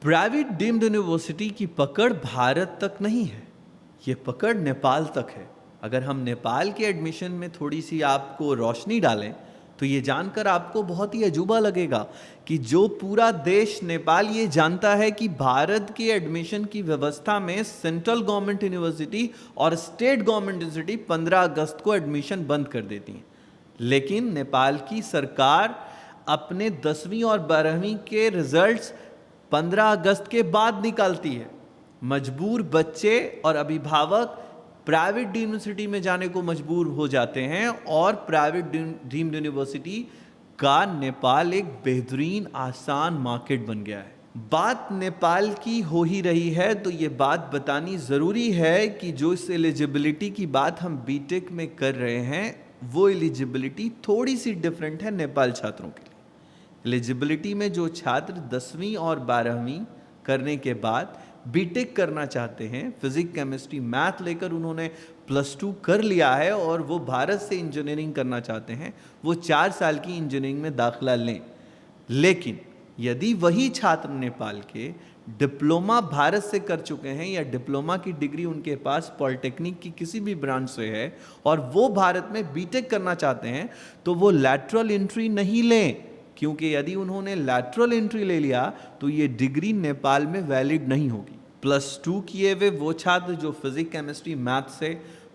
Private deemed university की पकड़ भारत तक नहीं है, ये पकड़ नेपाल तक है। अगर हम नेपाल के एडमिशन में थोड़ी सी आपको रोशनी डालें तो ये जानकर आपको बहुत ही अजूबा लगेगा कि जो पूरा देश नेपाल ये जानता है कि भारत के एडमिशन की व्यवस्था में सेंट्रल गवर्नमेंट यूनिवर्सिटी और स्टेट गवर्नमेंट यूनिवर्सिटी 15 अगस्त को एडमिशन बंद कर देती हैं, लेकिन नेपाल की सरकार अपने 10वीं और 12वीं के रिजल्ट्स 15 अगस्त के बाद निकालती है। मजबूर बच्चे और अभिभावक प्राइवेट डीम्ड यूनिवर्सिटी में जाने को मजबूर हो जाते हैं और प्राइवेट डीम्ड यूनिवर्सिटी का नेपाल एक बेहतरीन आसान मार्केट बन गया है। बात नेपाल की हो ही रही है तो ये बात बतानी ज़रूरी है कि जो इस एलिजिबिलिटी की बात हम बीटेक में कर रहे हैं वो एलिजिबिलिटी थोड़ी सी डिफरेंट है नेपाल छात्रों के लिए। एलिजिबिलिटी में जो छात्र 10वीं और 12वीं करने के बाद बीटेक करना चाहते हैं, फिजिक्स केमिस्ट्री मैथ लेकर उन्होंने +2 कर लिया है और वो भारत से इंजीनियरिंग करना चाहते हैं, वो 4 साल की इंजीनियरिंग में दाखिला लें। लेकिन यदि वही छात्र नेपाल के डिप्लोमा भारत से कर चुके हैं या डिप्लोमा की डिग्री उनके पास पॉलिटेक्निक की किसी भी ब्रांच से है और वो भारत में बीटेक करना चाहते हैं तो वो लैटरल एंट्री नहीं लें, क्योंकि यदि उन्होंने लैटरल एंट्री ले लिया तो ये डिग्री नेपाल में वैलिड नहीं होगी। +2 किए हुए वो छात्र जो फिजिक्स केमिस्ट्री मैथ से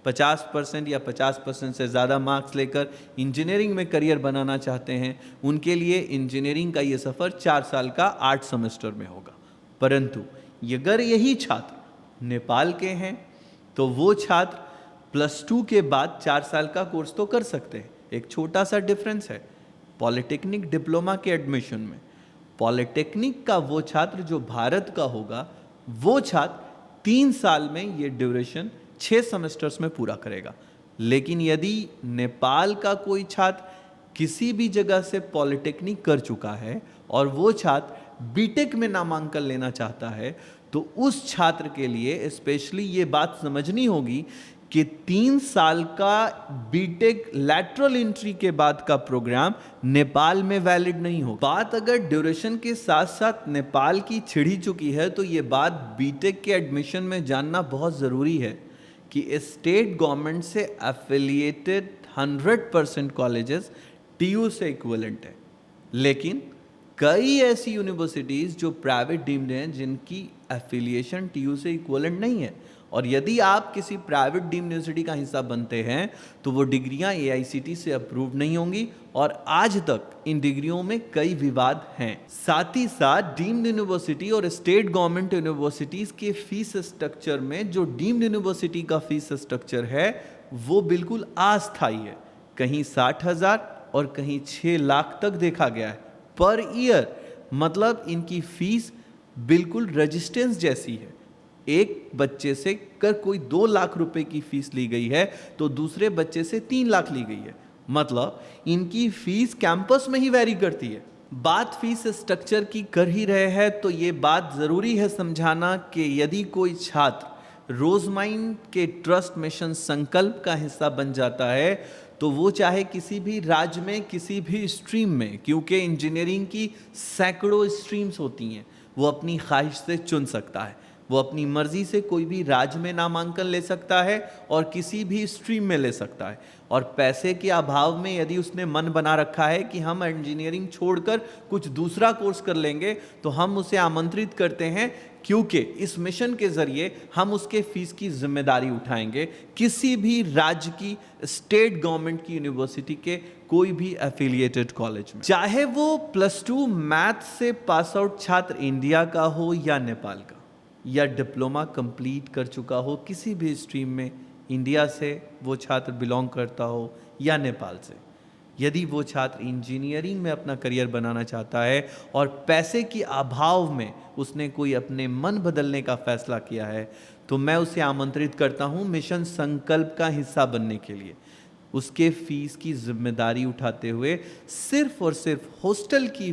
50% या 50% से ज़्यादा मार्क्स लेकर इंजीनियरिंग में करियर बनाना चाहते हैं, उनके लिए इंजीनियरिंग का ये सफ़र 4 साल का 8 सेमेस्टर में होगा। परंतु अगर यही छात्र नेपाल के हैं तो वो छात्र +2 के बाद 4 साल का कोर्स तो कर सकते हैं। एक छोटा सा डिफरेंस है पॉलिटेक्निक डिप्लोमा के एडमिशन में। पॉलिटेक्निक का वो छात्र जो भारत का होगा वो छात्र 3 साल में ये ड्यूरेशन 6 सेमेस्टर्स में पूरा करेगा। लेकिन यदि नेपाल का कोई छात्र किसी भी जगह से पॉलिटेक्निक कर चुका है और वो छात्र बीटेक में नामांकन लेना चाहता है तो उस छात्र के लिए स्पेशली ये बात समझनी होगी कि 3 साल का बीटेक लैटरल एंट्री के बाद का प्रोग्राम नेपाल में वैलिड नहीं हो। बात अगर ड्यूरेशन के साथ साथ नेपाल की छिड़ ही चुकी है तो ये बात बीटेक के एडमिशन में जानना बहुत ज़रूरी है कि स्टेट गवर्नमेंट से एफिलिएटेड 100% कॉलेजेस टीयू से इक्विवेलेंट है, लेकिन कई ऐसी यूनिवर्सिटीज़ जो प्राइवेट डीम्ड हैं जिनकी एफिलिएशन टीयू से इक्विवेलेंट नहीं है। और यदि आप किसी प्राइवेट डीम्ड यूनिवर्सिटी का हिस्सा बनते हैं तो वो डिग्रियां एआईसीटी से अप्रूव नहीं होंगी और आज तक इन डिग्रियों में कई विवाद हैं। साथ ही साथ डीम्ड यूनिवर्सिटी और स्टेट गवर्नमेंट यूनिवर्सिटीज़ के फीस स्ट्रक्चर में जो डीम्ड यूनिवर्सिटी का फीस स्ट्रक्चर है वो बिल्कुल अस्थायी है। कहीं 60,000 और कहीं 6 लाख तक देखा गया है पर ईयर। मतलब इनकी फीस बिल्कुल रेजिस्टेंस जैसी है। एक बच्चे से कर कोई 2 लाख रुपए की फीस ली गई है तो दूसरे बच्चे से 3 लाख ली गई है। मतलब इनकी फीस कैंपस में ही वैरी करती है। बात फीस स्ट्रक्चर की कर ही रहे हैं तो ये बात ज़रूरी है समझाना कि यदि कोई छात्र रोजमाइन के ट्रस्ट मिशन संकल्प का हिस्सा बन जाता है तो वो चाहे किसी भी राज्य में किसी भी स्ट्रीम में, क्योंकि इंजीनियरिंग की सैकड़ों स्ट्रीम्स होती हैं, वो अपनी ख्वाहिश से चुन सकता है। वो अपनी मर्जी से कोई भी राज्य में नामांकन ले सकता है और किसी भी स्ट्रीम में ले सकता है। और पैसे के अभाव में यदि उसने मन बना रखा है कि हम इंजीनियरिंग छोड़कर कुछ दूसरा कोर्स कर लेंगे तो हम उसे आमंत्रित करते हैं, क्योंकि इस मिशन के जरिए हम उसके फीस की जिम्मेदारी उठाएंगे किसी भी राज्य की स्टेट गवर्नमेंट की यूनिवर्सिटी के कोई भी एफिलिएटेड कॉलेज में, चाहे वो +2 मैथ से पास आउट छात्र इंडिया का हो या नेपाल का, या डिप्लोमा कंप्लीट कर चुका हो किसी भी स्ट्रीम में, इंडिया से वो छात्र बिलोंग करता हो या नेपाल से। यदि वो छात्र इंजीनियरिंग में अपना करियर बनाना चाहता है और पैसे के अभाव में उसने कोई अपने मन बदलने का फैसला किया है तो मैं उसे आमंत्रित करता हूँ मिशन संकल्प का हिस्सा बनने के लिए। उसके फीस की जिम्मेदारी उठाते हुए सिर्फ और सिर्फ हॉस्टल की